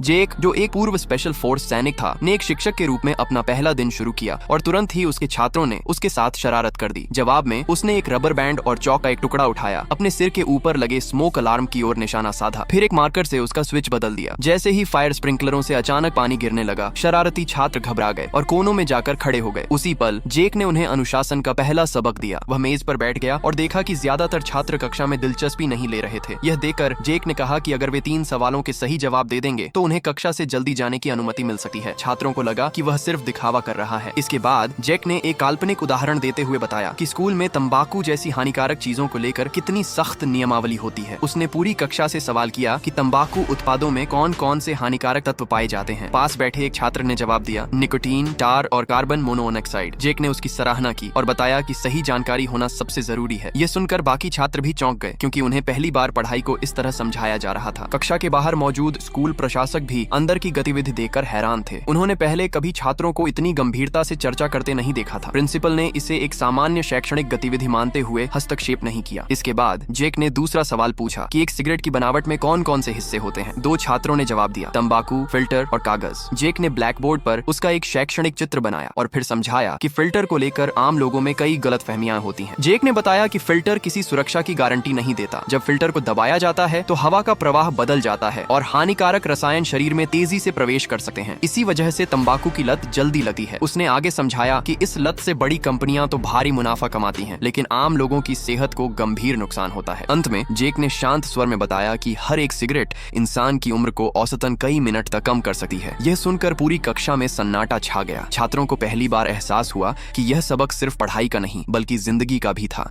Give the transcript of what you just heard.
जेक, जो एक पूर्व स्पेशल फोर्स सैनिक था, ने एक शिक्षक के रूप में अपना पहला दिन शुरू किया और तुरंत ही उसके छात्रों ने उसके साथ शरारत कर दी। जवाब में उसने एक रबर बैंड और चौक का एक टुकड़ा उठाया, अपने सिर के ऊपर लगे स्मोक अलार्म की ओर निशाना साधा, फिर एक मार्कर से उसका स्विच बदल दिया। जैसे ही फायर स्प्रिंकलरों से अचानक पानी गिरने लगा, शरारती छात्र घबरा गए और कोनों में जाकर खड़े हो गए। उसी पल जेक ने उन्हें अनुशासन का पहला सबक दिया। वह मेज पर बैठ गया और देखा कि ज्यादातर छात्र कक्षा में दिलचस्पी नहीं ले रहे थे। यह देखकर जेक ने कहा कि अगर वे 3 सवालों के सही जवाब दे देंगे तो उन्हें कक्षा से जल्दी जाने की अनुमति मिल सकती है। छात्रों को लगा कि वह सिर्फ दिखावा कर रहा है। इसके बाद जेक ने एक काल्पनिक उदाहरण देते हुए बताया कि स्कूल में तंबाकू जैसी हानिकारक चीजों को लेकर कितनी सख्त नियमावली होती है। उसने पूरी कक्षा से सवाल किया कि तंबाकू उत्पादों में कौन कौन से हानिकारक तत्व पाए जाते हैं। पास बैठे एक छात्र ने जवाब दिया, निकोटीन, टार और कार्बन मोनोऑक्साइड। जेक ने उसकी सराहना की और बताया कि सही जानकारी होना सबसे जरूरी है। यह सुनकर बाकी छात्र भी चौंक गए, क्योंकि उन्हें पहली बार पढ़ाई को इस तरह समझाया जा रहा था। कक्षा के बाहर मौजूद स्कूल प्रशासक भी अंदर की गतिविधि देखकर हैरान थे। उन्होंने पहले कभी छात्रों को इतनी गंभीरता से चर्चा करते नहीं देखा था। प्रिंसिपल ने इसे एक सामान्य शैक्षणिक गतिविधि मानते हुए हस्तक्षेप नहीं किया। इसके बाद जेक ने दूसरा सवाल पूछा कि एक सिगरेट की बनावट में कौन कौन से हिस्से होते हैं। 2 छात्रों ने जवाब दिया, तंबाकू, फिल्टर और कागज। जेक ने ब्लैक बोर्ड पर उसका एक शैक्षणिक चित्र बनाया और फिर समझाया कि फिल्टर को लेकर आम लोगों में कई गलतफहमियां होती हैं। जेक ने बताया कि फिल्टर किसी सुरक्षा की गारंटी नहीं देता। जब फिल्टर को दबाया जाता है तो हवा का प्रवाह बदल जाता है और हानिकारक रसायन शरीर में तेजी से प्रवेश कर सकते हैं। इसी वजह से तंबाकू की लत जल्दी लगती है। उसने आगे समझाया कि इस लत से बड़ी कंपनियां तो भारी मुनाफा कमाती हैं, लेकिन आम लोगों की सेहत को गंभीर नुकसान होता है। अंत में जेक ने शांत स्वर में बताया कि हर एक सिगरेट इंसान की उम्र को औसतन कई मिनट तक कम कर सकती है। यह सुनकर पूरी कक्षा में सन्नाटा छा गया। छात्रों को पहली बार एहसास हुआ कि यह सबक सिर्फ पढ़ाई का नहीं बल्कि जिंदगी का भी था।